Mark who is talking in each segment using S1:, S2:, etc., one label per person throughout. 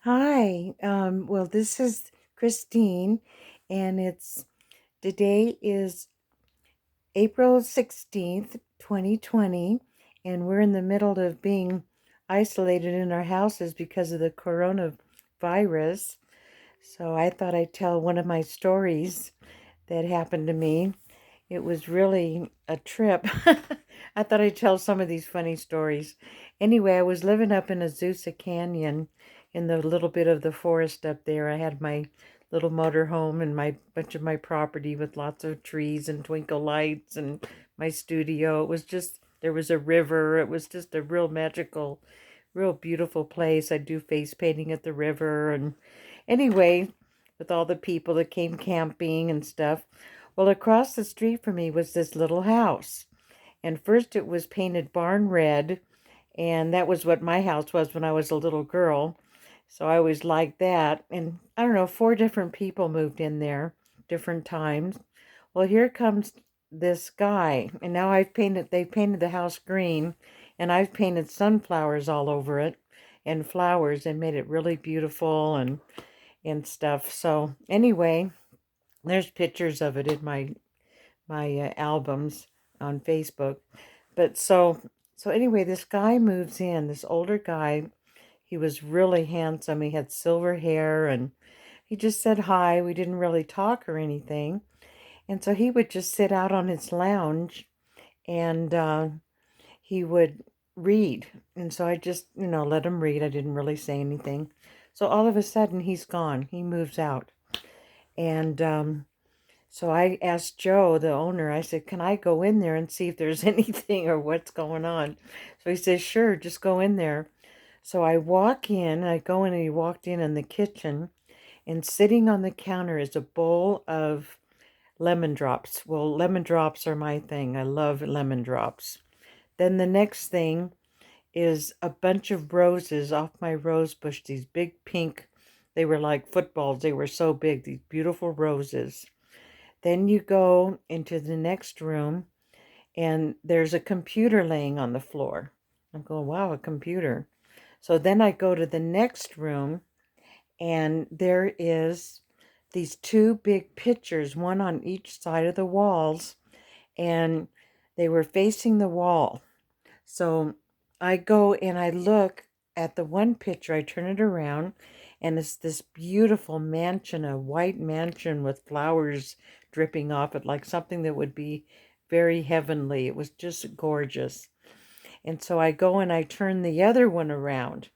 S1: Hi. Well, this is Christine, and today is April 16th, 2020, and we're in the middle of being isolated in our houses because of the coronavirus. So I thought I'd tell one of my stories that happened to me. It was really a trip. I thought I'd tell some of these funny stories. Anyway, I was living up in Azusa Canyon in the little bit of the forest up there. I had my little motor home and my bunch of my property with lots of trees and twinkle lights and my studio. It was just, there was a river. It was just a real magical, real beautiful place. I do face painting at the river. And anyway, with all the people that came camping and stuff. Well, across the street from me was this little house. And first it was painted barn red, and that was what my house was when I was a little girl. So I always liked that. And I don't know, four different people moved in there, different times. Well, here comes this guy, and now they painted the house green, and I've painted sunflowers all over it and flowers and made it really beautiful and stuff. So anyway, there's pictures of it in my albums on Facebook. But so anyway, this guy moves in, this older guy. He was really handsome. He had silver hair and he just said hi. We didn't really talk or anything. And so he would just sit out on his lounge and he would read. And so I just, let him read. I didn't really say anything. So all of a sudden he's gone. He moves out. And so I asked Joe, the owner, I said, can I go in there and see if there's anything or what's going on? So he says, sure, just go in there. So I walk in, I go in and he walked in the kitchen, and sitting on the counter is a bowl of lemon drops. Well, lemon drops are my thing. I love lemon drops. Then the next thing is a bunch of roses off my rose bush, these big pink, they were like footballs. They were so big, these beautiful roses. Then you go into the next room and there's a computer laying on the floor. I'm going, wow, a computer. So then I go to the next room and there is these two big pictures, one on each side of the walls, and they were facing the wall. So I go and I look at the one picture, I turn it around, and it's this beautiful mansion, a white mansion with flowers dripping off it, like something that would be very heavenly. It was just gorgeous. And so I go and I turn the other one around,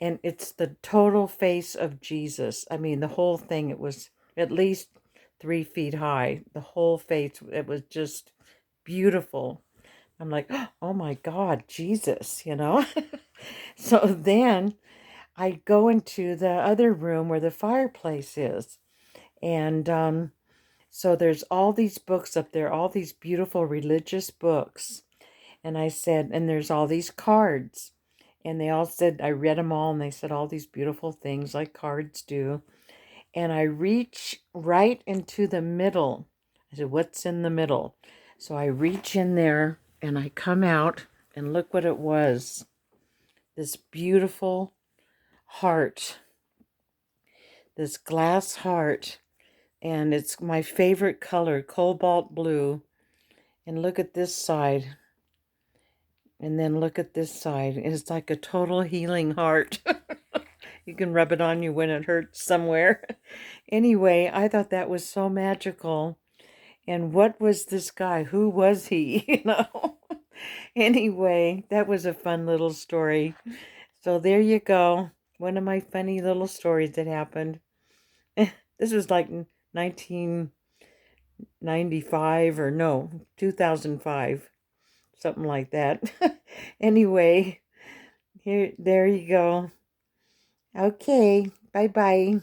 S1: and it's the total face of Jesus. I mean, the whole thing, it was at least 3 feet high. The whole face, it was just beautiful. I'm like, oh my God, Jesus. So then I go into the other room where the fireplace is. And so there's all these books up there, all these beautiful religious books. And I said, and there's all these cards. And they all said, I read them all, and they said all these beautiful things like cards do. And I reach right into the middle. I said, what's in the middle? So I reach in there and I come out, and look what it was. This beautiful heart, this glass heart. And it's my favorite color, cobalt blue. And look at this side. And then look at this side. It's like a total healing heart. You can rub it on you when it hurts somewhere. Anyway, I thought that was so magical. And what was this guy? Who was he? Anyway, that was a fun little story. So there you go. One of my funny little stories that happened. This was like 1995 or no, 2005. Something like that. Anyway, there you go. Okay, bye-bye.